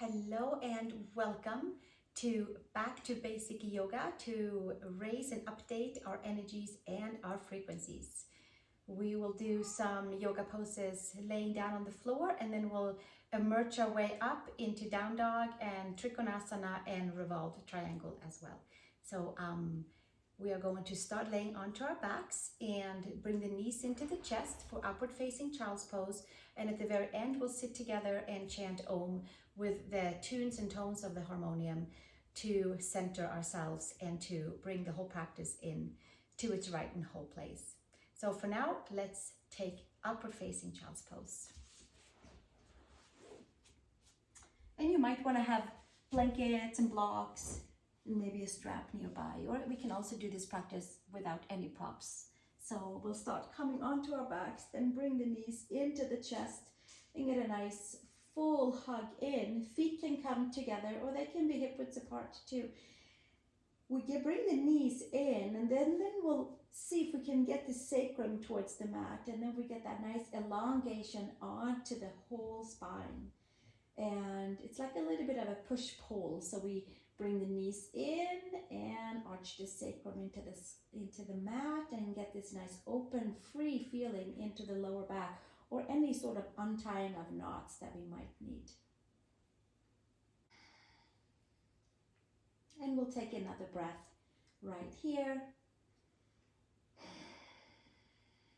Hello and welcome to Back to Basic Yoga to raise and update our energies and our frequencies. We will do some yoga poses laying down on the floor, and then we'll emerge our way up into Down Dog and Trikonasana and Revolved Triangle as well. So we are going to start laying onto our backs and bring the knees into the chest for upward facing child's pose. And at the very end, we'll sit together and chant Om with the tunes and tones of the harmonium to center ourselves and to bring the whole practice in to its right and whole place. So for now, let's take upward facing child's pose. And you might want to have blankets and blocks and maybe a strap nearby, or we can also do this practice without any props. So we'll start coming onto our backs, then bring the knees into the chest and get a nice full hug in. Feet can come together or they can be hip widths apart too. We bring the knees in, and then we'll see if we can get the sacrum towards the mat, and then we get that nice elongation onto the whole spine. And it's like a little bit of a push-pull. So we bring the knees in and arch the sacrum into the mat and get this nice open, free feeling into the lower back, or any sort of untying of knots that we might need. And we'll take another breath right here.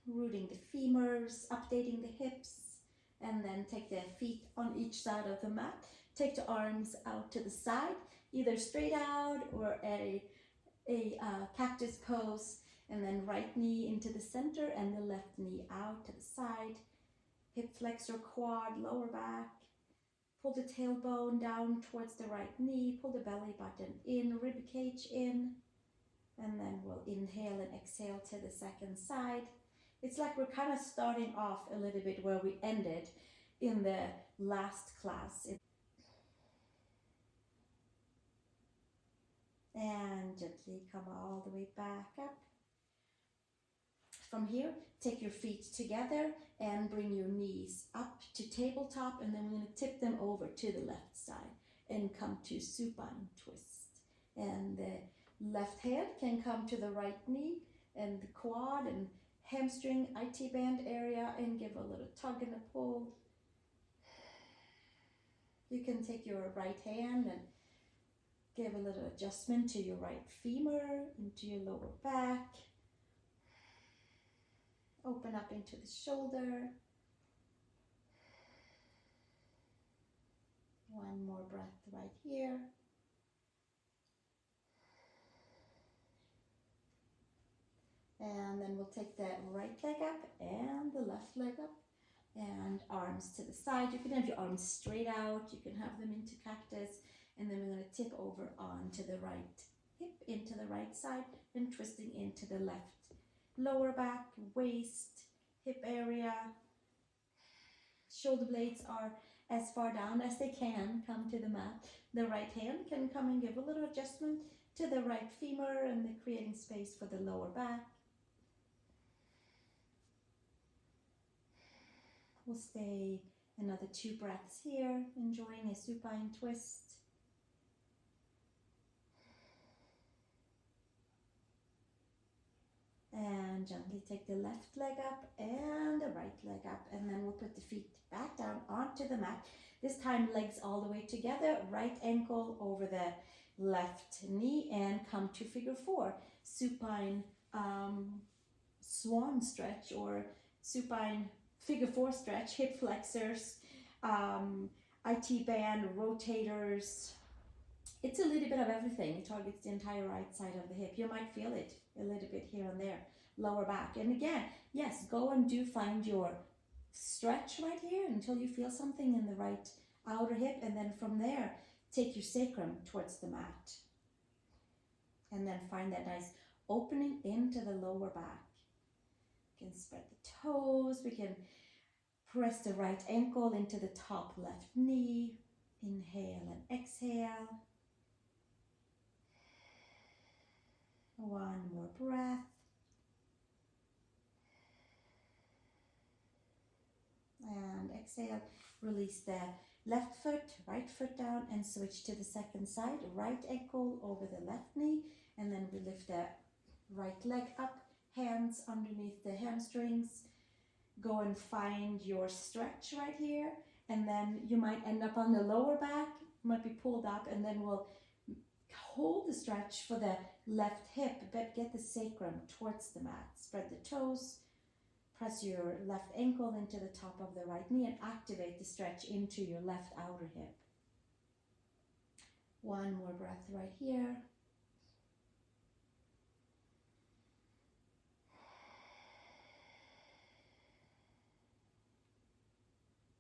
Rooting the femurs, updating the hips, and then take the feet on each side of the mat. Take the arms out to the side, either straight out or a cactus pose, and then right knee into the center and the left knee out to the side. Hip flexor, quad, lower back. Pull the tailbone down towards the right knee. Pull the belly button in, rib cage in. And then we'll inhale and exhale to the second side. It's like we're kind of starting off a little bit where we ended in the last class. And gently come all the way back up. From here, take your feet together and bring your knees up to tabletop, and then we're going to tip them over to the left side and come to supine twist. And the left hand can come to the right knee and the quad and hamstring, IT band area, and give a little tug and a pull. You can take your right hand and give a little adjustment to your right femur, into your lower back. Open up into the shoulder. One more breath right here. And then we'll take the right leg up and the left leg up, and arms to the side. You can have your arms straight out, you can have them into cactus, and then we're going to tip over onto the right hip, into the right side, and twisting into the left. Lower back, waist, hip area. Shoulder blades are as far down as they can come to the mat. The right hand can come and give a little adjustment to the right femur and creating space for the lower back. We'll stay another 2 breaths here, enjoying a supine twist. And gently take the left leg up and the right leg up, and then we'll put the feet back down onto the mat. This time legs all the way together, right ankle over the left knee, and come to figure 4. Supine swan stretch or supine figure 4 stretch, hip flexors, IT band, rotators. It's a little bit of everything. It targets the entire right side of the hip. You might feel it a little bit here and there. Lower back. And again, yes, go and do find your stretch right here until you feel something in the right outer hip. And then from there, take your sacrum towards the mat. And then find that nice opening into the lower back. You can spread the toes. We can press the right ankle into the top left knee. Inhale and exhale. One more breath. And exhale, release the left foot, right foot down, and switch to the second side. Right ankle over the left knee, and then we lift the right leg up, hands underneath the hamstrings. Go and find your stretch right here, and then you might end up on the lower back, might be pulled up, and then we'll hold the stretch for the left hip, but get the sacrum towards the mat. Spread the toes, press your left ankle into the top of the right knee, and activate the stretch into your left outer hip. One more breath right here.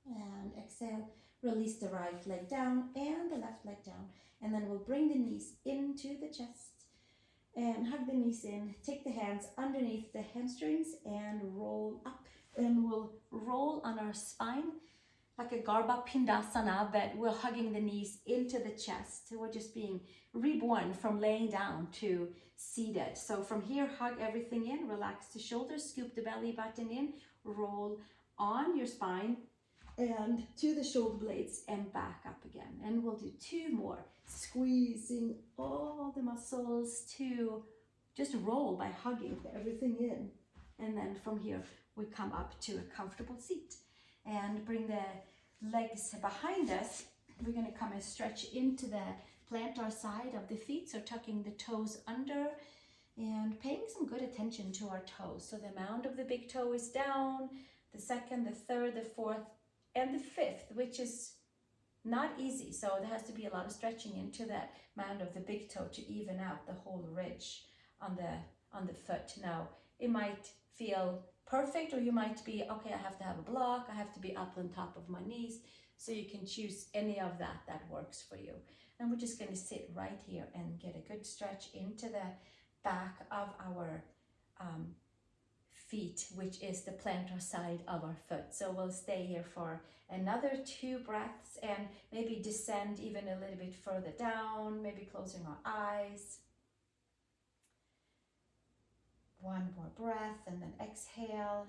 And exhale, release the right leg down and the left leg down. And then we'll bring the knees into the chest and hug the knees in. Take the hands underneath the hamstrings and roll up. And we'll roll on our spine like a Pindasana, but we're hugging the knees into the chest. So we're just being reborn from laying down to seated. So from here, hug everything in, relax the shoulders, scoop the belly button in, roll on your spine and to the shoulder blades and back up again. And we'll do 2 more, squeezing all the muscles to just roll by hugging everything in. And then from here, we come up to a comfortable seat and bring the legs behind us. We're going to come and stretch into the plantar side of the feet, so tucking the toes under and paying some good attention to our toes. So the mound of the big toe is down, the second, the third, the fourth, and the fifth, which is not easy. So there has to be a lot of stretching into that mound of the big toe to even out the whole ridge on the foot. Now, it might feel perfect, or you might be, okay, I have to have a block, I have to be up on top of my knees. So you can choose any of that works for you. And we're just going to sit right here and get a good stretch into the back of our feet, which is the plantar side of our foot. So we'll stay here for another 2 breaths and maybe descend even a little bit further down, maybe closing our eyes. 1 more breath and then exhale.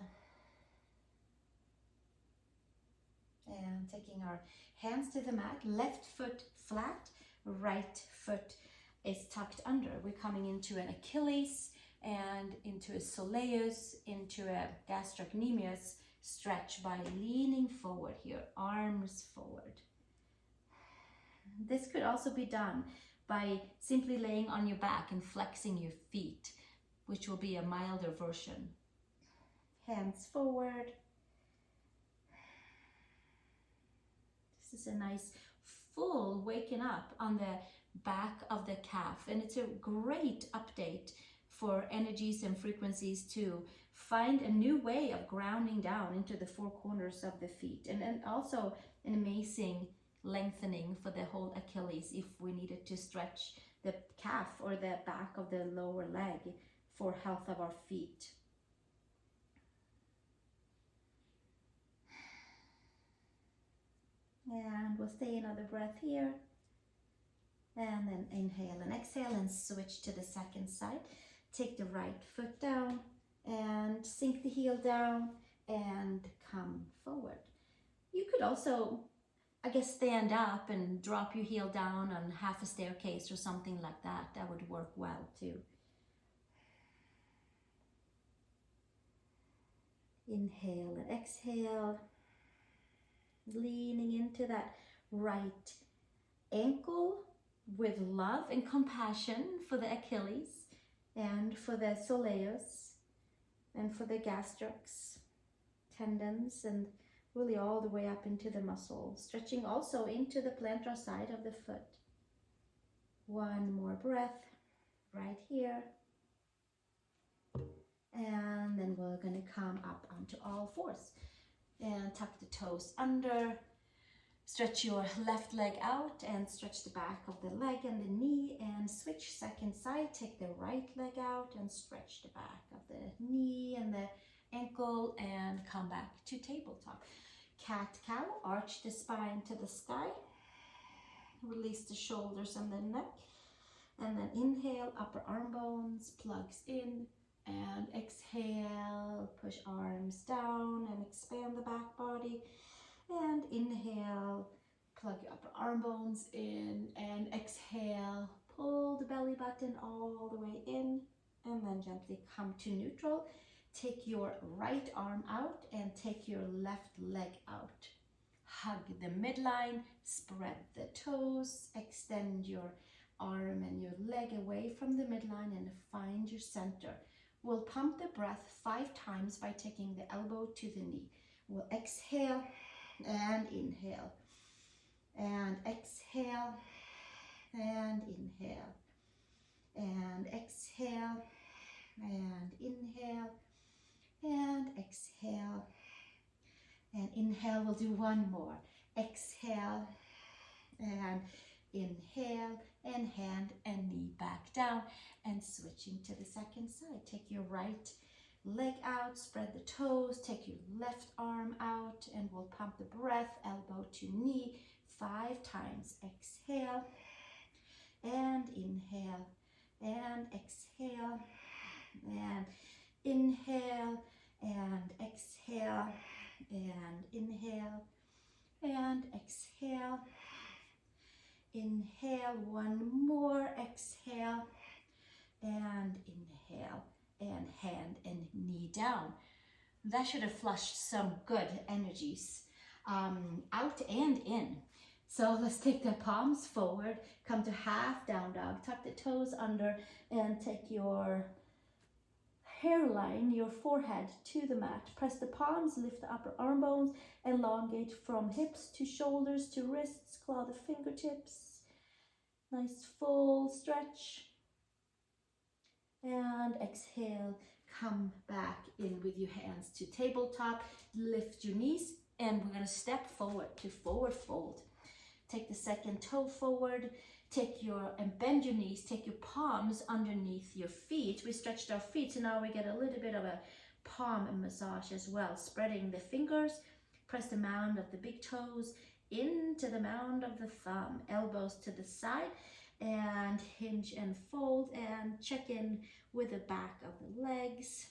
And taking our hands to the mat, left foot flat, right foot is tucked under. We're coming into an Achilles and into a soleus, into a gastrocnemius stretch by leaning forward here, arms forward. This could also be done by simply laying on your back and flexing your feet, which will be a milder version. Hands forward. This is a nice full waking up on the back of the calf, and it's a great update for energies and frequencies to find a new way of grounding down into the 4 corners of the feet, and also an amazing lengthening for the whole Achilles if we needed to stretch the calf or the back of the lower leg for health of our feet. And we'll stay another breath here. And then inhale and exhale and switch to the second side. Take the right foot down and sink the heel down and come forward. You could also, I guess, stand up and drop your heel down on half a staircase or something like that. That would work well too. Inhale and exhale, leaning into that right ankle with love and compassion for the Achilles and for the soleus and for the gastrocs, tendons, and really all the way up into the muscle, stretching also into the plantar side of the foot. 1 more breath right here. And then we're going to come up onto all 4s and tuck the toes under. Stretch your left leg out and stretch the back of the leg and the knee, and switch second side. Take the right leg out and stretch the back of the knee and the ankle and come back to tabletop. Cat-cow, arch the spine to the sky. Release the shoulders and the neck. And then inhale, upper arm bones, plugs in. And exhale, push arms down and expand the back body. And inhale, arm bones in, and exhale, pull the belly button all the way in, and then gently come to neutral. Take your right arm out and take your left leg out. Hug the midline, spread the toes, extend your arm and your leg away from the midline and find your center. We'll pump the breath 5 times by taking the elbow to the knee. We'll exhale and inhale, and exhale and inhale, and exhale and inhale, and exhale and inhale. We'll do one more. Exhale and inhale, and hand and knee back down, and switching to the second side. Take your right leg out, spread the toes, take your left arm out, and we'll pump the breath, elbow to knee, 5 times. Exhale and inhale, and exhale and inhale, and exhale and inhale, and exhale. Inhale, one more, exhale, and inhale, and hand and knee down. That should have flushed some good energies out and in. So let's take the palms forward, come to half down dog, tuck the toes under, and take your hairline, your forehead to the mat. Press the palms, lift the upper arm bones, elongate from hips to shoulders to wrists, claw the fingertips. Nice full stretch. And exhale, come back in with your hands to tabletop. Lift your knees, and we're going to step forward to forward fold. Take the second toe forward, and bend your knees, take your palms underneath your feet. We stretched our feet, so now we get a little bit of a palm massage as well. Spreading the fingers, press the mound of the big toes into the mound of the thumb, elbows to the side, and hinge and fold, and check in with the back of the legs.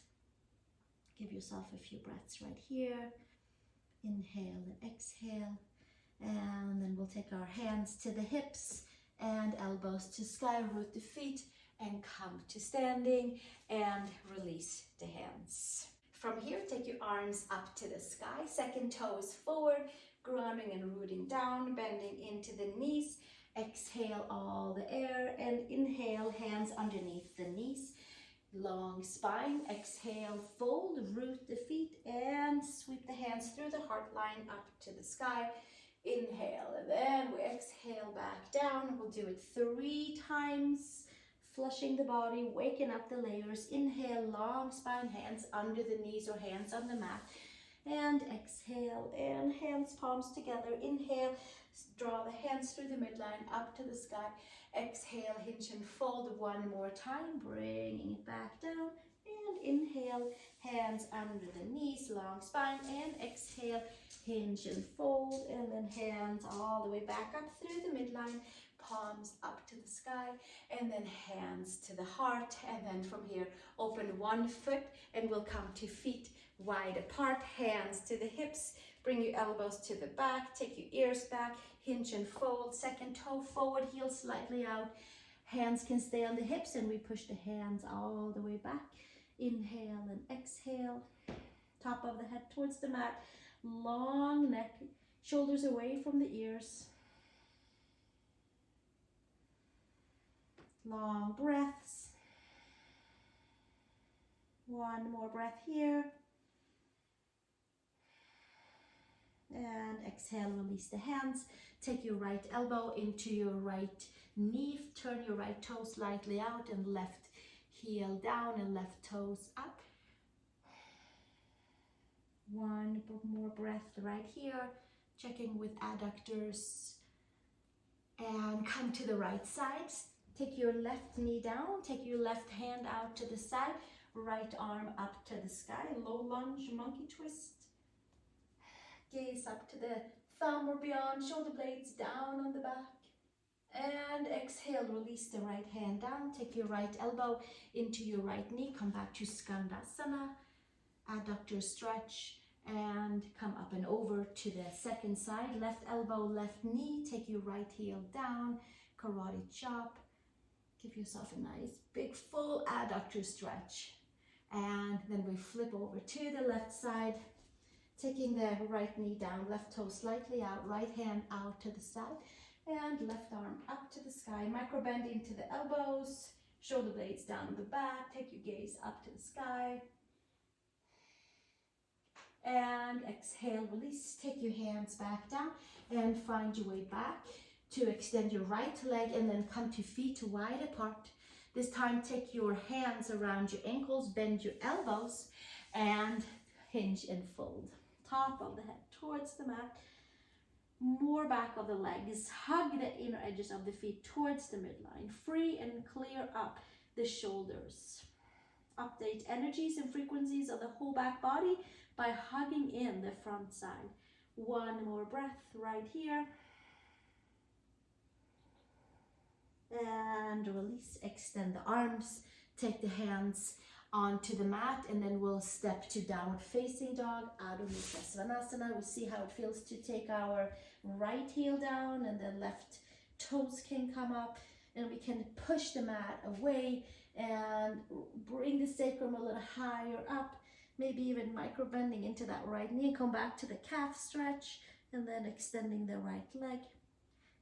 Give yourself a few breaths right here. Inhale and exhale, and then we'll take our hands to the hips and elbows to sky, root the feet, and come to standing, and release the hands. From here, take your arms up to the sky, second toe is forward, grounding and rooting down, bending into the knees. Exhale all the air, and inhale, hands underneath the knees, long spine. Exhale, fold, root the feet, and sweep the hands through the heart line up to the sky. Inhale, and then we exhale back down. We'll do it 3 times, flushing the body, waking up the layers. Inhale, long spine, hands under the knees or hands on the mat. And exhale, and hands, palms together. Inhale, draw the hands through the midline up to the sky. Exhale, hinge and fold one more time, bringing it back down. And inhale, hands under the knees, long spine, and exhale, hinge and fold, and then hands all the way back up through the midline, palms up to the sky, and then hands to the heart. And then from here, open one foot, and we'll come to feet wide apart, hands to the hips, bring your elbows to the back, take your ears back, hinge and fold, second toe forward, heel slightly out, hands can stay on the hips, and we push the hands all the way back. Inhale and exhale, top of the head towards the mat, long neck, shoulders away from the ears. Long breaths. One more breath here. And exhale, release the hands. Take your right elbow into your right knee. Turn your right toe slightly out, and left heel down and left toes up. One more breath right here. Checking with adductors. And come to the right side. Take your left knee down. Take your left hand out to the side. Right arm up to the sky. Low lunge, monkey twist. Gaze up to the thumb or beyond, shoulder blades down on the back. And exhale, release the right hand down. Take your right elbow into your right knee. Come back to Skandasana. Adductor stretch. and come up and over to the second side. Left elbow, left knee, take your right heel down, karate chop. Give yourself a nice big full adductor stretch. And then we flip over to the left side, taking the right knee down, left toe slightly out, right hand out to the side, and left arm up to the sky. Micro bending to the elbows, shoulder blades down the back, take your gaze up to the sky. And exhale, release, take your hands back down and find your way back to extend your right leg and then come to feet wide apart. This time take your hands around your ankles, bend your elbows and hinge and fold. Top of the head towards the mat, more back of the legs, hug the inner edges of the feet towards the midline, free and clear up the shoulders. Update energies and frequencies of the whole back body by hugging in the front side. One more breath right here. And release, extend the arms, take the hands onto the mat, and then we'll step to downward facing dog out of Sukhasana. We'll see how it feels to take our right heel down and the left toes can come up, and we can push the mat away and bring the sacrum a little higher up, maybe even micro bending into that right knee. Come back to the calf stretch and then extending the right leg.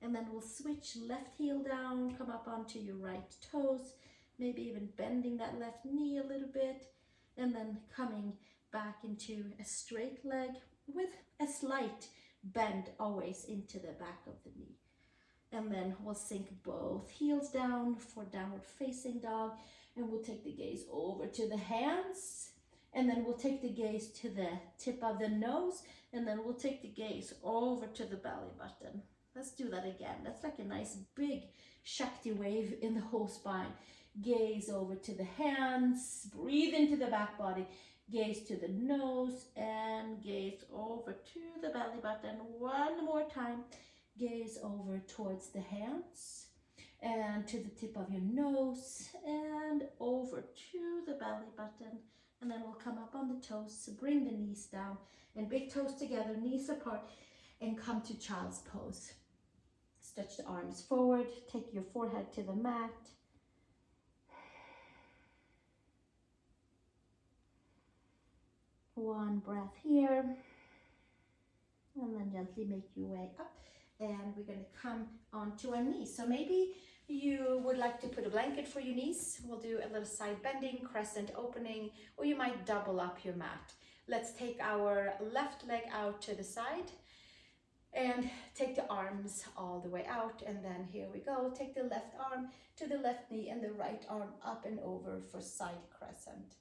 And then we'll switch left heel down, come up onto your right toes, maybe even bending that left knee a little bit, and then coming back into a straight leg with a slight bend always into the back of the knee. And then we'll sink both heels down for downward facing dog, and we'll take the gaze over to the hands, and then we'll take the gaze to the tip of the nose, and then we'll take the gaze over to the belly button. Let's do that again. That's like a nice big Shakti wave in the whole spine. Gaze over to the hands, breathe into the back body, gaze to the nose, and gaze over to the belly button. One more time. Gaze over towards the hands and to the tip of your nose and over to the belly button. And then we'll come up on the toes, so bring the knees down and big toes together, knees apart, and come to child's pose. Stretch the arms forward, take your forehead to the mat. One breath here, and then gently make your way up. And we're going to come onto our knees. So maybe you would like to put a blanket for your knees. We'll do a little side bending, crescent opening, or you might double up your mat. Let's take our left leg out to the side and take the arms all the way out. And then here we go. Take the left arm to the left knee and the right arm up and over for side crescent.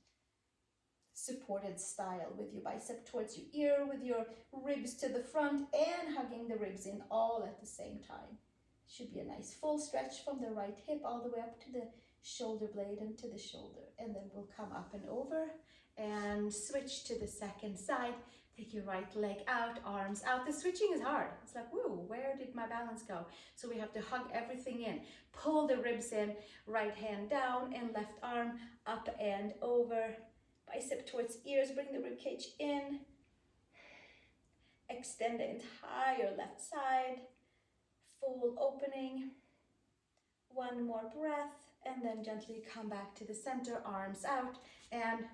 Supported style with your bicep towards your ear, with your ribs to the front and hugging the ribs in all at the same time. Should be a nice full stretch from the right hip all the way up to the shoulder blade and to the shoulder. And then we'll come up and over and switch to the second side. Take your right leg out, arms out. The switching is hard. It's like, whoa, where did my balance go? So we have to hug everything in. Pull the ribs in, right hand down and left arm up and over. Bicep towards ears, bring the rib cage in. Extend the entire left side. Full opening. One more breath, and then gently come back to the center, arms out, and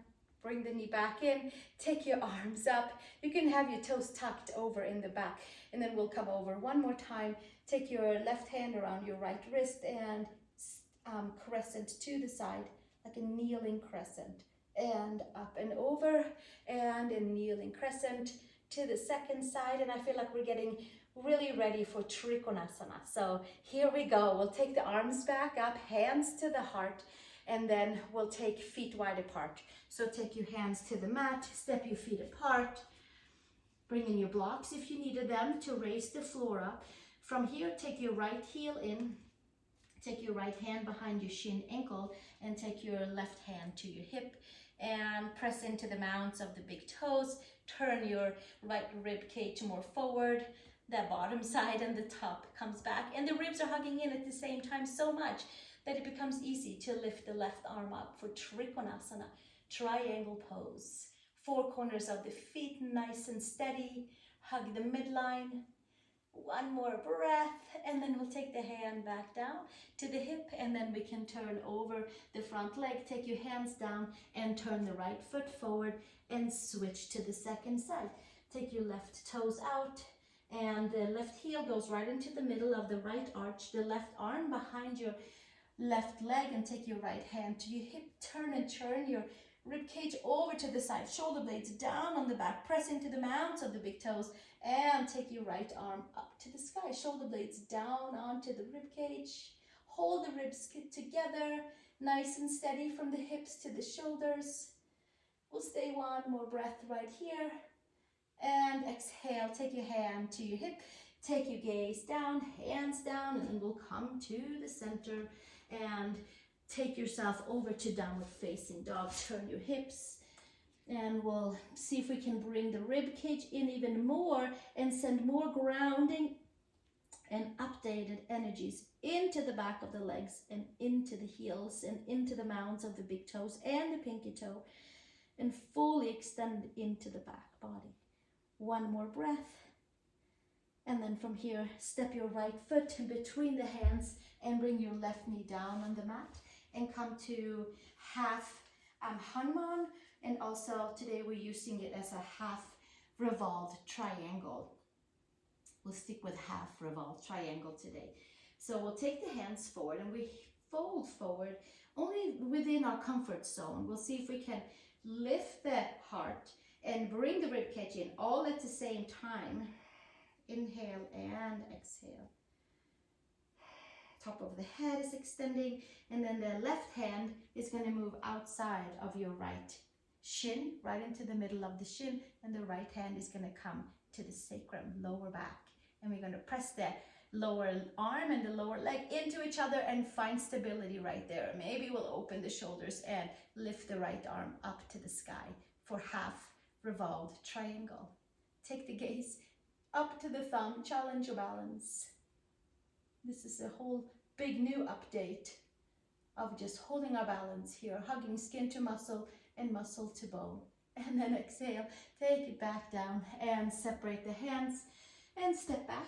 bring the knee back in. Take your arms up. You can have your toes tucked over in the back, and then we'll come over one more time. Take your left hand around your right wrist and crescent to the side, like a kneeling crescent. And up and over, and a kneeling crescent to the second side. And I feel like we're getting really ready for Trikonasana. So here we go. We'll take the arms back up, hands to the heart, and then we'll take feet wide apart. So take your hands to the mat, step your feet apart, bring in your blocks if you needed them to raise the floor up. From here, take your right heel in, take your right hand behind your shin ankle, and take your left hand to your hip and press into the mounts of the big toes. Turn your right rib cage more forward. The bottom side and the top comes back, and the ribs are hugging in at the same time so much that it becomes easy to lift the left arm up for Trikonasana, triangle pose. Four corners of the feet nice and steady. Hug the midline. One more breath, and then we'll take the hand back down to the hip, and then we can turn over the front leg. Take your hands down and turn the right foot forward and switch to the second side. Take your left toes out, and the left heel goes right into the middle of the right arch, the left arm behind your left leg, and take your right hand to your hip. Turn and turn your rib cage over to the side, shoulder blades down on the back, press into the mounts of the big toes, and take your right arm up to the sky, shoulder blades down onto the rib cage. Hold the ribs together, nice and steady from the hips to the shoulders. We'll stay one more breath right here. And exhale, take your hand to your hip, take your gaze down, hands down, and then we'll come to the center and take yourself over to downward facing dog. Turn your hips, and we'll see if we can bring the rib cage in even more and send more grounding and updated energies into the back of the legs and into the heels and into the mounds of the big toes and the pinky toe, and fully extend into the back body. One more breath, and then from here, step your right foot between the hands and bring your left knee down on the mat and come to half Hanuman, and also today we're using it as a half revolved triangle. We'll stick with half revolved triangle today. So we'll take the hands forward and we fold forward only within our comfort zone. We'll see if we can lift the heart and bring the rib cage in all at the same time. Inhale and exhale. Top of the head is extending, and then the left hand is going to move outside of your right shin, right into the middle of the shin, and the right hand is going to come to the sacrum, lower back. And we're going to press the lower arm and the lower leg into each other and find stability right there. Maybe we'll open the shoulders and lift the right arm up to the sky for half revolved triangle. Take the gaze up to the thumb, challenge your balance. This is a whole big new update of just holding our balance here, hugging skin to muscle and muscle to bone. And then exhale, take it back down and separate the hands and step back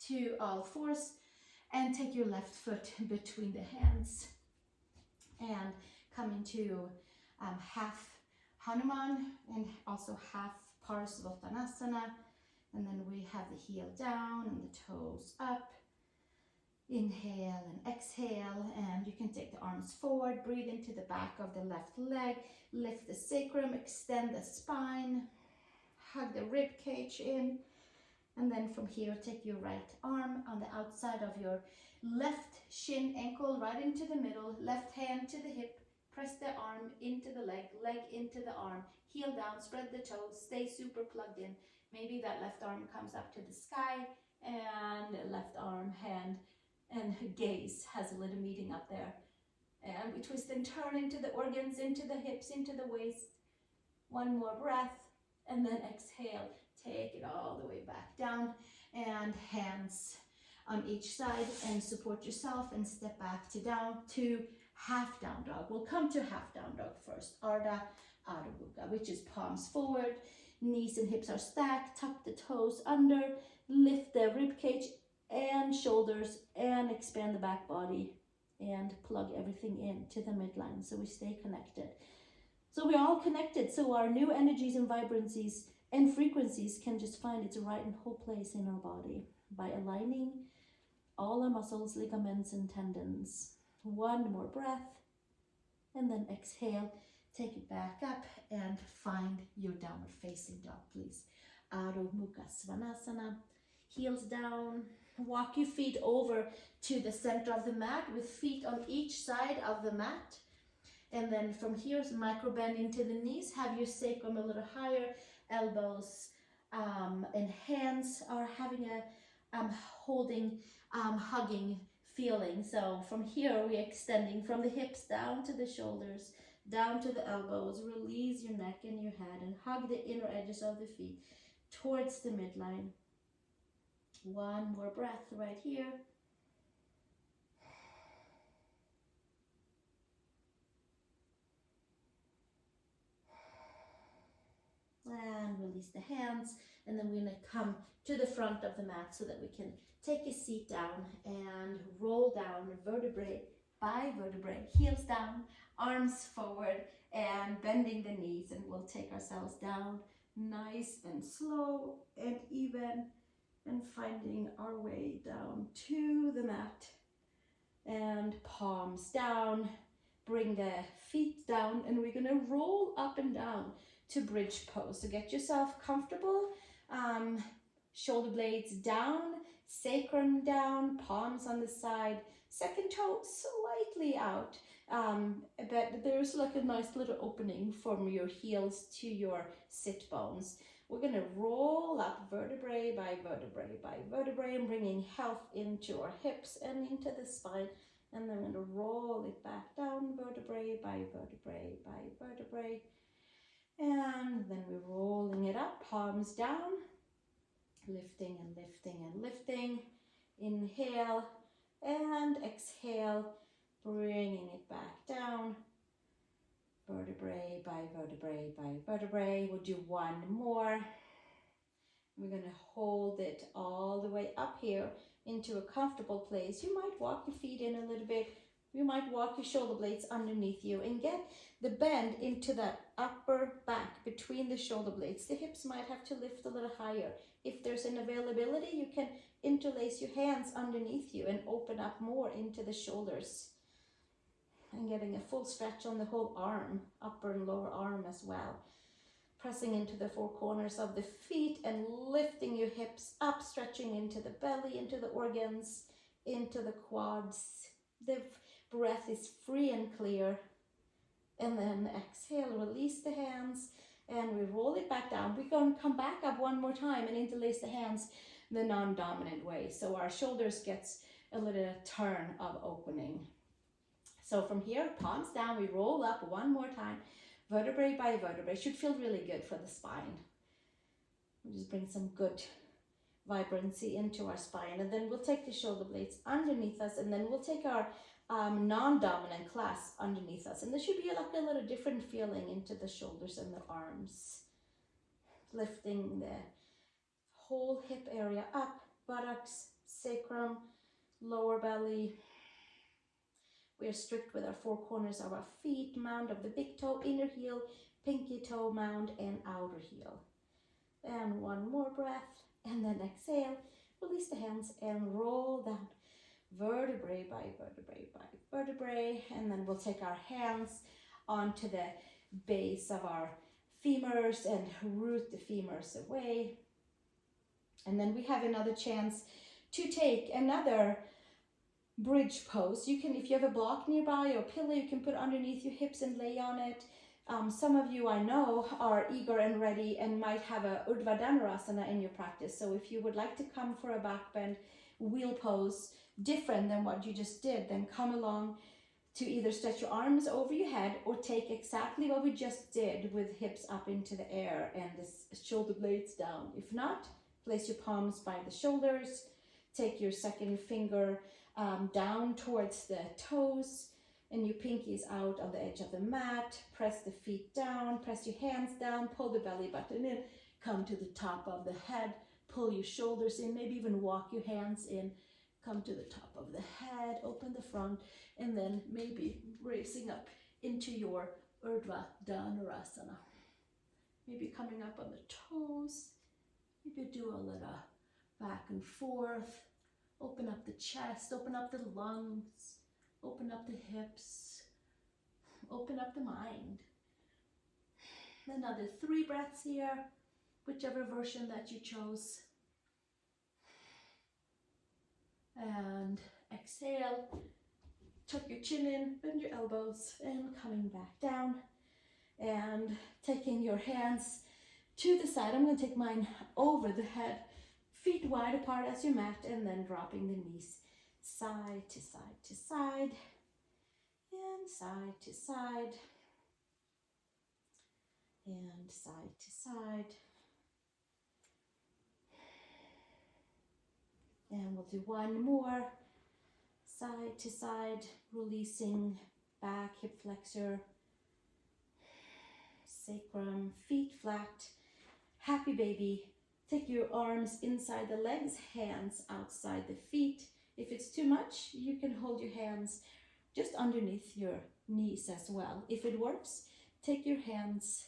to all fours and take your left foot between the hands and come into half Hanuman and also half Prasarita. And then we have the heel down and the toes up. Inhale and exhale, and you can take the arms forward, breathe into the back of the left leg, lift the sacrum, extend the spine, hug the rib cage in, and then from here take your right arm on the outside of your left shin, ankle right into the middle, left hand to the hip, press the arm into the leg, leg into the arm, heel down, spread the toes, stay super plugged in. Maybe that left arm comes up to the sky, and left arm, hand, and gaze has a little meeting up there. And we twist and turn into the organs, into the hips, into the waist. One more breath, and then exhale. Take it all the way back down, and hands on each side, and support yourself and step back to down to half down dog. We'll come to half down dog first. Ardha Adho Mukha, which is palms forward, knees and hips are stacked, tuck the toes under, lift the rib cage and shoulders, and expand the back body and plug everything in to the midline so we stay connected. So we're all connected, so our new energies and vibrancies and frequencies can just find its right and whole place in our body by aligning all our muscles, ligaments, and tendons. One more breath, and then exhale, take it back up and find your downward facing dog, please. Adho Mukha Svanasana, heels down. Walk your feet over to the center of the mat with feet on each side of the mat. And then from here, micro bend into the knees. Have your sacrum a little higher, elbows and hands are having a holding, hugging feeling. So from here, we're extending from the hips down to the shoulders, down to the elbows. Release your neck and your head and hug the inner edges of the feet towards the midline. One more breath right here. And release the hands. And then we're going to come to the front of the mat so that we can take a seat down and roll down vertebrae by vertebrae, heels down, arms forward, and bending the knees. And we'll take ourselves down nice and slow and even, and finding our way down to the mat. And palms down, bring the feet down, and we're going to roll up and down to bridge pose. So get yourself comfortable, shoulder blades down, sacrum down, palms on the side, second toe slightly out, but there's like a nice little opening from your heels to your sit bones. We're going to roll up vertebrae by vertebrae by vertebrae, and bringing health into our hips and into the spine. And then we're going to roll it back down vertebrae by vertebrae by vertebrae. And then we're rolling it up, palms down, lifting and lifting and lifting. Inhale and exhale, bringing it back down, vertebrae by vertebrae by vertebrae. We'll do one more. We're going to hold it all the way up here into a comfortable place. You might walk your feet in a little bit. You might walk your shoulder blades underneath you and get the bend into that upper back between the shoulder blades. The hips might have to lift a little higher. If there's an availability, you can interlace your hands underneath you and open up more into the shoulders. And getting a full stretch on the whole arm, upper and lower arm as well. Pressing into the four corners of the feet and lifting your hips up, stretching into the belly, into the organs, into the quads. The breath is free and clear. And then exhale, release the hands, and we roll it back down. We're going to come back up one more time and interlace the hands the non-dominant way. So our shoulders gets a little turn of opening. So from here, palms down, we roll up one more time, vertebrae by vertebrae. Should feel really good for the spine. We'll just bring some good vibrancy into our spine. And then we'll take the shoulder blades underneath us, and then we'll take our non-dominant clasp underneath us. And there should be like a little different feeling into the shoulders and the arms. Lifting the whole hip area up, buttocks, sacrum, lower belly. We are strict with our four corners of our feet, mound of the big toe, inner heel, pinky toe mound, and outer heel. And one more breath, and then exhale, release the hands and roll down vertebrae by vertebrae by vertebrae. And then we'll take our hands onto the base of our femurs and root the femurs away. And then we have another chance to take another bridge pose. You can, if you have a block nearby or a pillow, you can put underneath your hips and lay on it. Some of you I know are eager and ready and might have a Urdhva Dhanurasana in your practice. So if you would like to come for a back bend wheel pose different than what you just did, then come along to either stretch your arms over your head or take exactly what we just did with hips up into the air and the shoulder blades down. If not, place your palms by the shoulders, take your second finger down towards the toes and your pinkies out on the edge of the mat. Press the feet down, press your hands down, pull the belly button in, come to the top of the head, pull your shoulders in, maybe even walk your hands in, come to the top of the head, open the front, and then maybe raising up into your Urdhva Dhanurasana. Maybe coming up on the toes, maybe do a little back and forth. Open up the chest, open up the lungs, open up the hips, open up the mind. Another 3 breaths here, whichever version that you chose. And exhale, tuck your chin in, bend your elbows, and coming back down. And taking your hands to the side. I'm going to take mine over the head, feet wide apart as you mat, and then dropping the knees side to side to side, and side to side, and side to side. And we'll do one more, side to side, releasing back, hip flexor, sacrum, feet flat, Happy baby. Take your arms inside the legs, hands outside the feet. If it's too much, you can hold your hands just underneath your knees as well. If it works, take your hands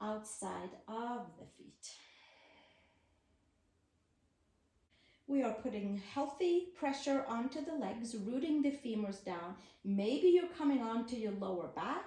outside of the feet. We are putting healthy pressure onto the legs, rooting the femurs down. Maybe you're coming onto your lower back,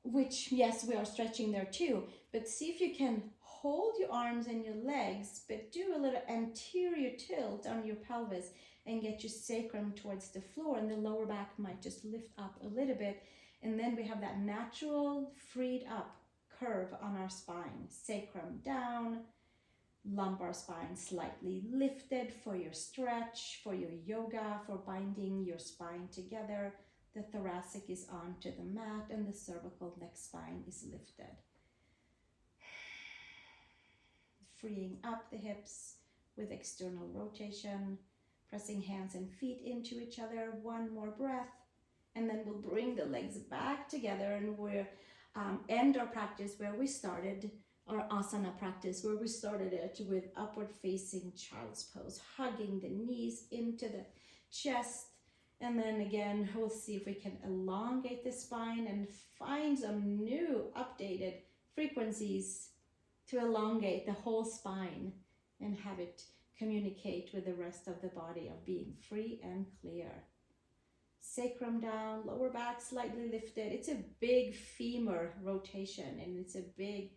which, yes, we are stretching there too, but see if you can hold your arms and your legs, but do a little anterior tilt on your pelvis and get your sacrum towards the floor, and the lower back might just lift up a little bit. And then we have that natural freed up curve on our spine. Sacrum down, lumbar spine slightly lifted for your stretch, for your yoga, for binding your spine together. The thoracic is onto the mat and the cervical neck spine is lifted. Freeing up the hips with external rotation, pressing hands and feet into each other. One more breath, and then we'll bring the legs back together, and we'll end our practice where we started, our asana practice, where we started it with upward facing child's pose, hugging the knees into the chest. And then again, we'll see if we can elongate the spine and find some new updated frequencies to elongate the whole spine and have it communicate with the rest of the body of being free and clear. Sacrum down, lower back slightly lifted. It's a big femur rotation, and it's a big,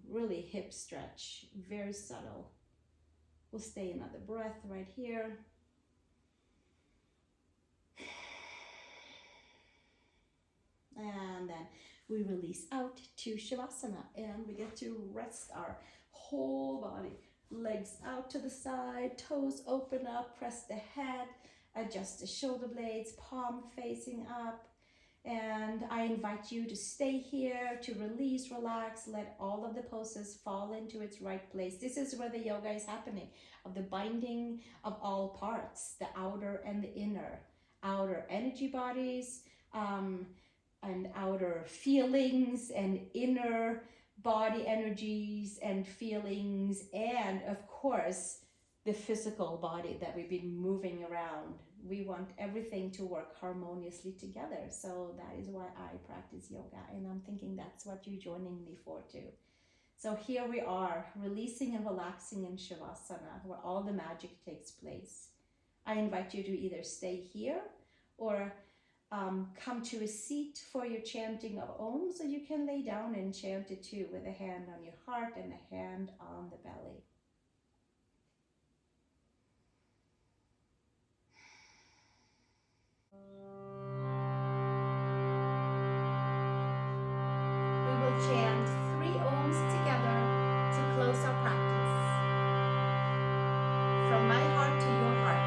really hip stretch, very subtle. We'll stay another breath right here. And then we release out to Shavasana, and we get to rest our whole body. Legs out to the side, toes open up, press the head, adjust the shoulder blades, palm facing up. And I invite you to stay here, to release, relax, let all of the poses fall into its right place. This is where the yoga is happening, of the binding of all parts, the outer and the inner. Outer energy bodies, and outer feelings, and inner body energies and feelings, and of course the physical body that we've been moving around. We want everything to work harmoniously together, so that is why I practice yoga, and I'm thinking that's what you're joining me for too. So here we are, releasing and relaxing in Shavasana, where all the magic takes place. I invite you to either stay here or come to a seat for your chanting of Om, so you can lay down and chant it too, with a hand on your heart and a hand on the belly. We will chant 3 Oms together to close our practice. From my heart to your heart.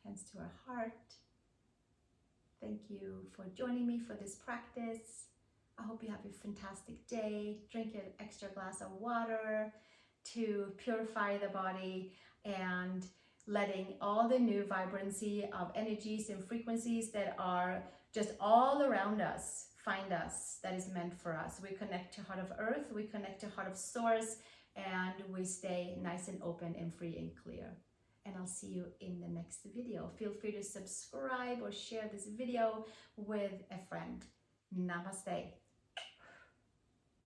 Hands to our heart. Thank you for joining me for this practice. I hope you have a fantastic day. Drink an extra glass of water to purify the body, and letting all the new vibrancy of energies and frequencies that are just all around us find us, that is meant for us. We connect to heart of earth, we connect to heart of source, and we stay nice and open and free and clear. And I'll see you in the next video. Feel free to subscribe or share this video with a friend. Namaste.